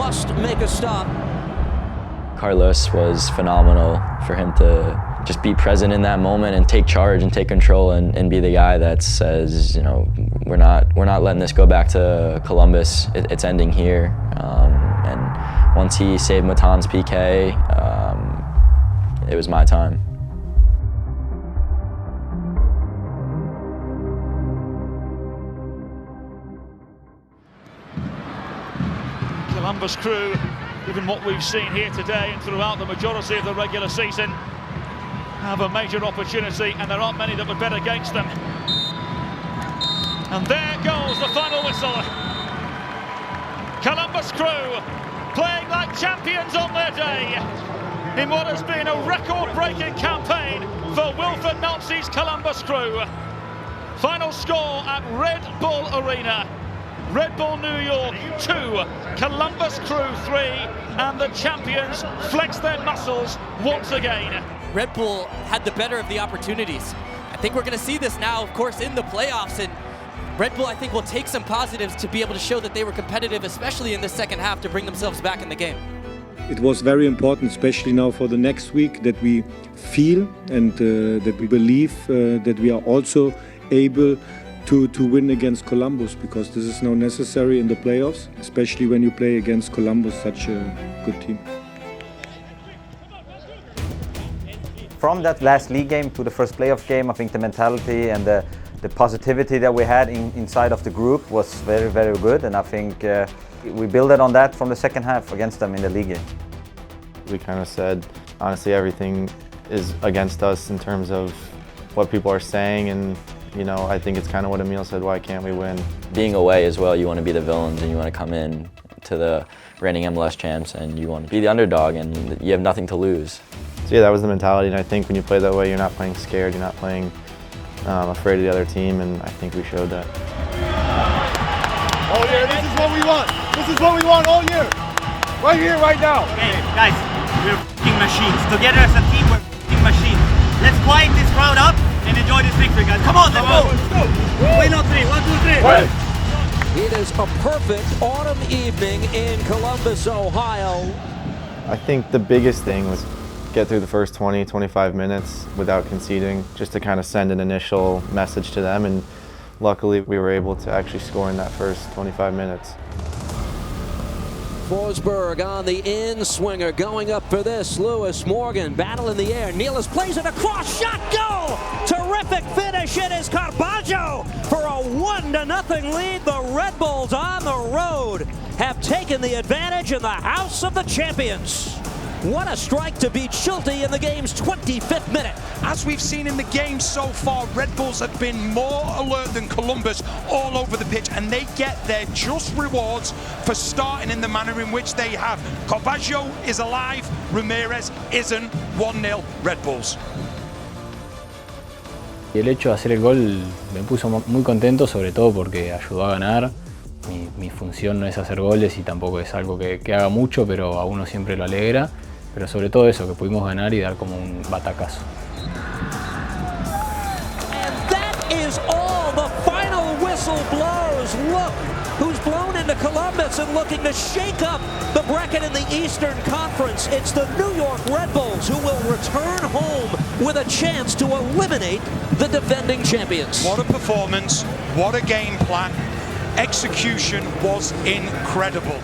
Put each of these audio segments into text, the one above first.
must make a stop. Carlos was phenomenal. For him to just be present in that moment and take charge and take control and be the guy that says, you know, we're not letting this go back to Columbus. It's ending here. And once he saved Matan's PK, it was my time. Columbus Crew, given what we've seen here today and throughout the majority of the regular season, have a major opportunity, and there aren't many that would bet against them. And there goes the final whistle. Columbus Crew playing like champions on their day in what has been a record-breaking campaign for Wilfred Nancy's Columbus Crew. Final score at Red Bull Arena. Red Bull New York 2, Columbus Crew 3, and the champions flex their muscles once again. Red Bull had the better of the opportunities. I think we're going to see this now, of course, in the playoffs, and Red Bull, I think, will take some positives to be able to show that they were competitive, especially in the second half, to bring themselves back in the game. It was very important, especially now for the next week, that we feel and that we believe that we are also able to win against Columbus, because this is now necessary in the playoffs, especially when you play against Columbus, such a good team. From that last league game to the first playoff game, I think the mentality and the positivity that we had inside of the group was very, very good, and I think we built on that from the second half against them in the league game. We kind of said, honestly, everything is against us in terms of what people are saying, and you know, I think it's kind of what Emil said, why can't we win? Being away as well, you want to be the villains and you want to come in to the reigning MLS champs and you want to be the underdog and you have nothing to lose. So yeah, that was the mentality, and I think when you play that way, you're not playing scared, you're not playing afraid of the other team, and I think we showed that. All year, this is what we want. This is what we want all year. Right here, right now. Okay, guys, we're f***ing machines. Together as a team, we're f***ing machines. Let's quiet this crowd up and enjoy this victory, guys. Come on, let's go. Wait, no, three. 1, 2, 3. Right. It is a perfect autumn evening in Columbus, Ohio. I think the biggest thing was get through the first 20, 25 minutes without conceding, just to kind of send an initial message to them, and luckily we were able to actually score in that first 25 minutes. Forsberg on the in-swinger, going up for this. Lewis Morgan, battle in the air. Nealis plays it across, shot, goal! Terrific finish, it is Carballo for a 1-0 lead. The Red Bulls on the road have taken the advantage in the house of the champions. What a strike to beat Schulte in the game's 25th minute. As we've seen in the game so far, Red Bulls have been more alert than Columbus all over the pitch, and they get their just rewards for starting in the manner in which they have. Carballo is alive, Ramirez isn't. 1-0 Red Bulls. Y el hecho de hacer el gol me puso muy contento, sobre todo porque ayudó a ganar. Mi función no es hacer goles y tampoco es algo que haga mucho, pero a uno siempre lo alegra. Pero sobre todo eso, que pudimos ganar y dar como un batacazo. And that is all. The final whistle blows. Look who's blown into Columbus and looking to shake up the bracket in the Eastern Conference. It's the New York Red Bulls who will return home with a chance to eliminate the defending champions. What a performance, what a game plan. Execution was incredible.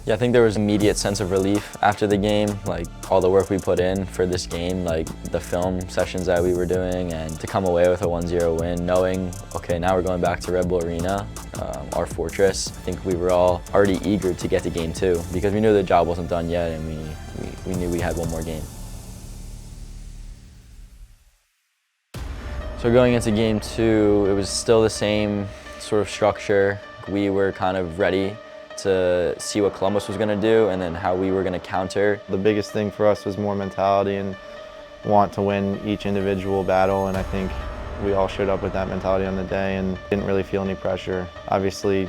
Yeah, I think there was an immediate sense of relief after the game, like all the work we put in for this game, like the film sessions that we were doing, and to come away with a 1-0 win, knowing, okay, now we're going back to Red Bull Arena, our fortress. I think we were all already eager to get to game 2 because we knew the job wasn't done yet, and we knew we had one more game. So going into game 2, it was still the same sort of structure. We were kind of ready to see what Columbus was going to do and then how we were going to counter. The biggest thing for us was more mentality and want to win each individual battle, and I think we all showed up with that mentality on the day and didn't really feel any pressure. Obviously,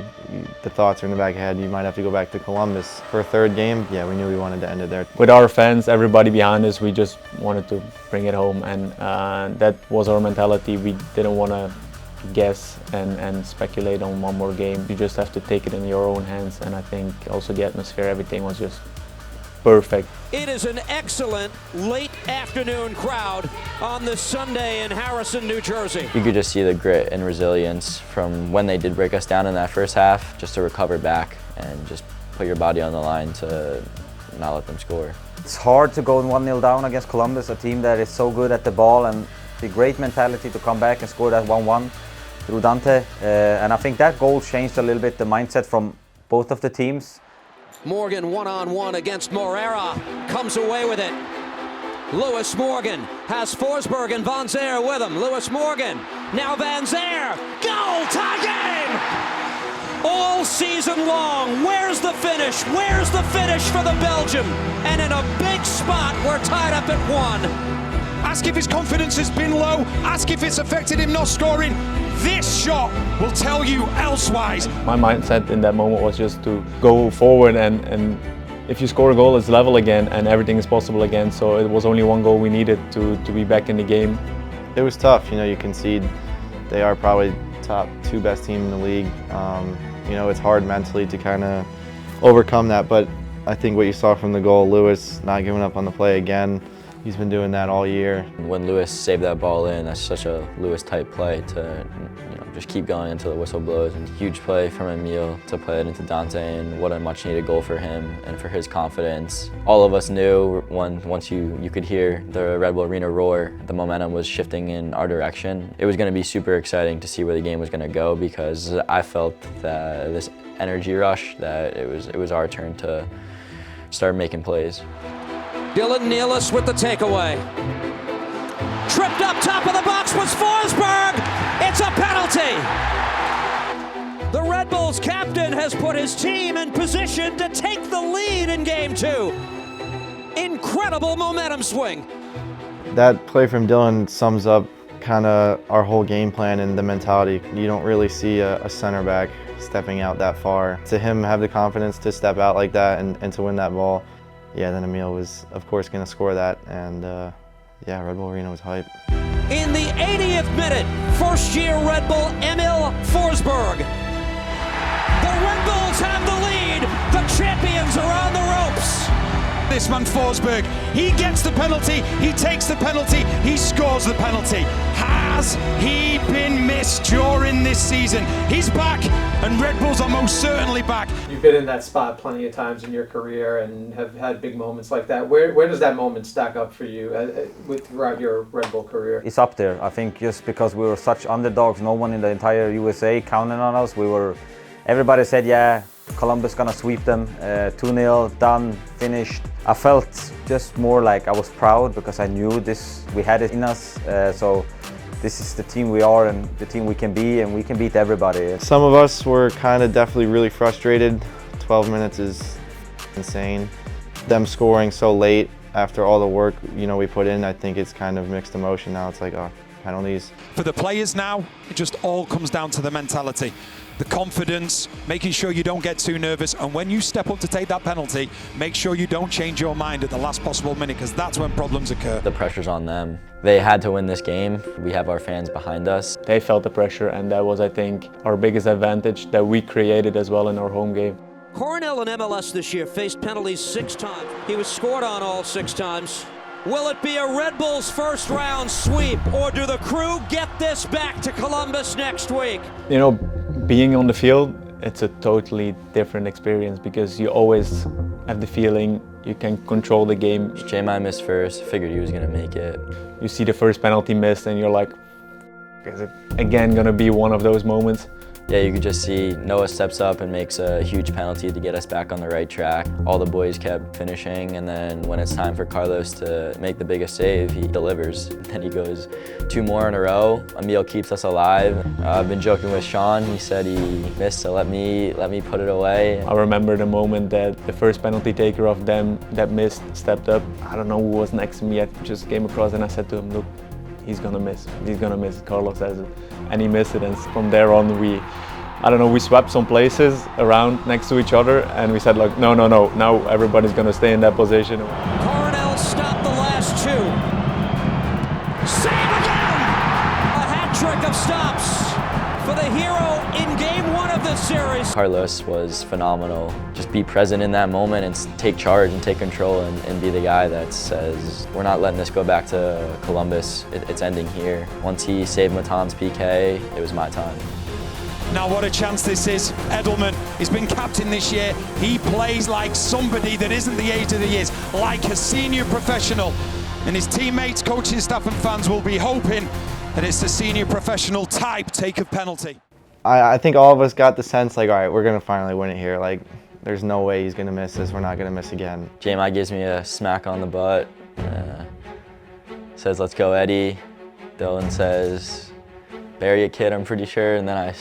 the thoughts are in the back of the head, you might have to go back to Columbus. For a third game, yeah, we knew we wanted to end it there. With our fans, everybody behind us, we just wanted to bring it home, and that was our mentality. We didn't want to guess and speculate on one more game. You just have to take it in your own hands, and I think also the atmosphere, everything was just perfect. It is an excellent late afternoon crowd on this Sunday in Harrison, New Jersey. You could just see the grit and resilience from when they did break us down in that first half, just to recover back and just put your body on the line to not let them score. It's hard to go 1-0 down against Columbus, a team that is so good at the ball, and the great mentality to come back and score that 1-1 through Dante. And I think that goal changed a little bit the mindset from both of the teams. Morgan one-on-one against Morera, comes away with it. Lewis Morgan has Forsberg and Vanzeir with him. Lewis Morgan, now Vanzeir, goal, tie game! All season long, where's the finish? Where's the finish for the Belgium? And in a big spot, we're tied up at 1. Ask if his confidence has been low. Ask if it's affected him not scoring. This shot will tell you elsewise. My mindset in that moment was just to go forward, and if you score a goal, it's level again and everything is possible again. So it was only one goal we needed to be back in the game. It was tough, you concede. They are probably top 2 best team in the league. It's hard mentally to kind of overcome that, but I think what you saw from the goal, Lewis not giving up on the play again, he's been doing that all year. When Lewis saved that ball in, that's such a Lewis-type play to just keep going until the whistle blows. And huge play from Emil to play it into Dante, and what a much-needed goal for him and for his confidence. All of us knew once you could hear the Red Bull Arena roar, the momentum was shifting in our direction. It was going to be super exciting to see where the game was going to go, because I felt that this energy rush, that it was our turn to start making plays. Dylan Nealis with the takeaway. Tripped up top of the box was Forsberg. It's a penalty. The Red Bulls captain has put his team in position to take the lead in Game 2. Incredible momentum swing. That play from Dylan sums up kind of our whole game plan and the mentality. You don't really see a center back stepping out that far. To him have the confidence to step out like that and to win that ball, yeah, then Emil was, of course, going to score that, and yeah, Red Bull Arena was hype. In the 80th minute, first-year Red Bull Emil Forsberg. The Red Bulls have the lead. The champions are on the ropes. This man Forsberg, he gets the penalty, he takes the penalty, he scores the penalty. Has he been missed during this season? He's back, and Red Bulls are most certainly back. You've been in that spot plenty of times in your career and have had big moments like that. Where does that moment stack up for you throughout your Red Bull career? It's up there. I think just because we were such underdogs, no one in the entire USA counted on us. Everybody said, yeah, Columbus gonna sweep them, 2-0, done, finished. I felt just more like I was proud because I knew we had it in us. So this is the team we are and the team we can be, and we can beat everybody. Some of us were kind of definitely really frustrated. 12 minutes is insane. Them scoring so late after all the work we put in, I think it's kind of mixed emotion now. It's like, oh, penalties. For the players now, it just all comes down to the mentality. The confidence, making sure you don't get too nervous, and when you step up to take that penalty, make sure you don't change your mind at the last possible minute, because that's when problems occur. The pressure's on them. They had to win this game. We have our fans behind us. They felt the pressure, and that was, I think, our biggest advantage that we created as well in our home game. Coronel in MLS this year faced penalties 6 times. He was scored on all 6 times. Will it be a Red Bulls first round sweep, or do the crew get this back to Columbus next week? Being on the field, it's a totally different experience because you always have the feeling you can control the game. J-Mi missed first, figured he was going to make it. You see the first penalty missed and you're like, is it again going to be one of those moments? Yeah, you could just see Noah steps up and makes a huge penalty to get us back on the right track. All the boys kept finishing, and then when it's time for Carlos to make the biggest save, he delivers. Then he goes 2 more in a row. Emil keeps us alive. I've been joking with Sean. He said he missed, so let me put it away. I remember the moment that the first penalty taker of them that missed stepped up. I don't know who was next to me. I just came across and I said to him, look, he's gonna miss. He's gonna miss. Carlos says it. And he missed it, and from there on we swapped some places around next to each other, and we said like, no, now everybody's gonna stay in that position. Coronel stopped the last 2. Save again! A hat trick of stops. series. Carlos was phenomenal. Just be present in that moment and take charge and take control and be the guy that says, we're not letting this go back to Columbus. It's ending here. Once he saved Matan's PK, it was my time. Now what a chance this is. Edelman, he's been captain this year. He plays like somebody that isn't the age of the years, like a senior professional. And his teammates, coaching staff and fans will be hoping that it's the senior professional type take of penalty. I think all of us got the sense like, all right, we're going to finally win it here. Like, there's no way he's going to miss this. We're not going to miss again. JMI gives me a smack on the butt. Says, let's go, Eddie. Dylan says, bury it, kid, I'm pretty sure. And then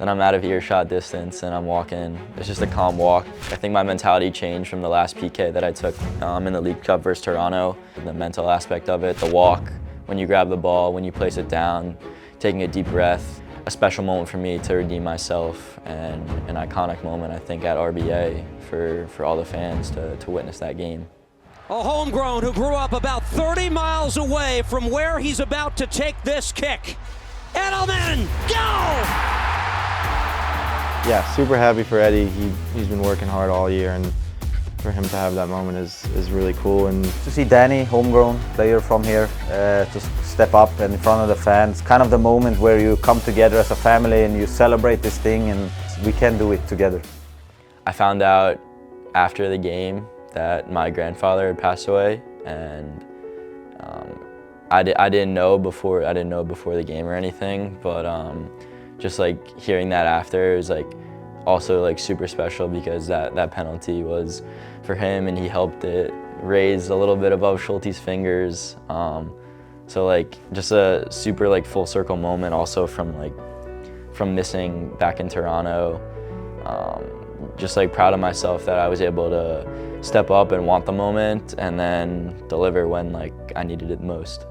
I'm out of earshot distance and I'm walking. It's just a calm walk. I think my mentality changed from the last PK that I took in the League Cup versus Toronto. The mental aspect of it, the walk, when you grab the ball, when you place it down, taking a deep breath. A special moment for me to redeem myself and an iconic moment, I think, at RBA for all the fans to witness that game. A homegrown who grew up about 30 miles away from where he's about to take this kick. Edelman, go! Yeah, super happy for Eddie. He's been working hard all year, and for him to have that moment is really cool. And to see Danny, homegrown player from here, to step up in front of the fans, kind of the moment where you come together as a family and you celebrate this thing, and we can do it together. I found out after the game that my grandfather had passed away, and I didn't know before the game or anything, but just like hearing that after, it was like also like super special because that penalty was for him and he helped it raise a little bit above Schulte's fingers. So like just a super like full circle moment also from missing back in Toronto. Just like proud of myself that I was able to step up and want the moment and then deliver when like I needed it most.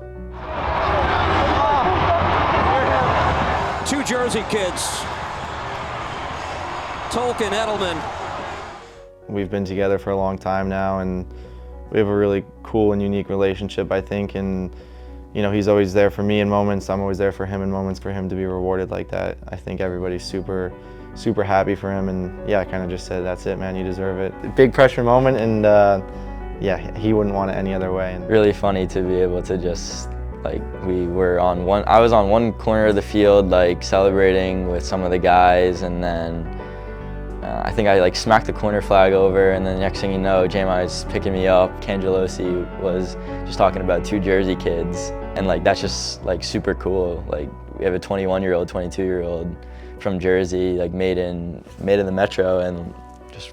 Two Jersey kids, Tolkien, Edelman. We've been together for a long time now, and we have a really cool and unique relationship, I think. And you know, he's always there for me in moments. I'm always there for him in moments. For him to be rewarded like that, I think everybody's super happy for him. And yeah, I kind of just said, that's it, man, you deserve it. Big pressure moment, and yeah, he wouldn't want it any other way. And really funny to be able to just like I was on one corner of the field like celebrating with some of the guys, and then I think I like smacked the corner flag over, and then the next thing you know, JMI's picking me up. Cangelosi was just talking about two Jersey kids, and like that's just like super cool. Like we have a 21-year-old, 22-year-old from Jersey, like made in the Metro, and just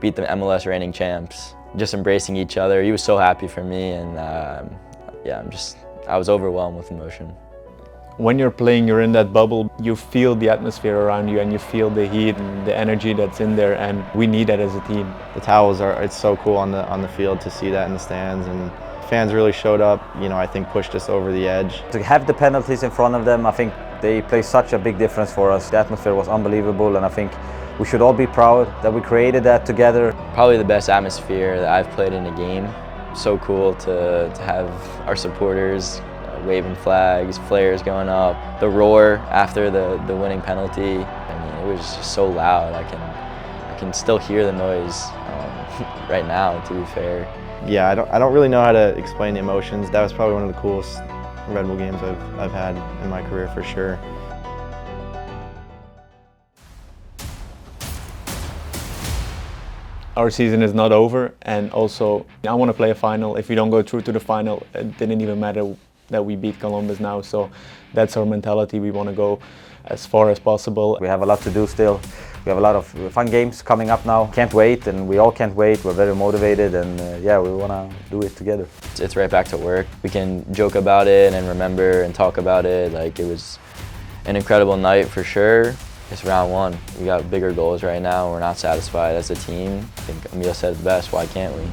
beat the MLS reigning champs. Just embracing each other. He was so happy for me, and yeah, I was overwhelmed with emotion. When you're playing, you're in that bubble, you feel the atmosphere around you and you feel the heat and the energy that's in there, and we need that as a team. The towels it's so cool on the field to see that in the stands, and fans really showed up, you know, I think pushed us over the edge. To have the penalties in front of them, I think they play such a big difference for us. The atmosphere was unbelievable, and I think we should all be proud that we created that together. Probably the best atmosphere that I've played in a game. So cool to have our supporters waving flags, flares going up, the roar after the winning penalty. I mean, it was just so loud. I can still hear the noise right now, to be fair. Yeah, I don't really know how to explain the emotions. That was probably one of the coolest Red Bull games I've had in my career for sure. Our season is not over, and also I want to play a final. If we don't go through to the final, it didn't even matter that we beat Columbus now, so that's our mentality. We want to go as far as possible. We have a lot to do still. We have a lot of fun games coming up now. Can't wait, and we all can't wait. We're very motivated, and yeah, we want to do it together. It's right back to work. We can joke about it and remember and talk about it. Like, it was an incredible night for sure. It's round one. We got bigger goals right now. We're not satisfied as a team. I think Emil said it best, why can't we?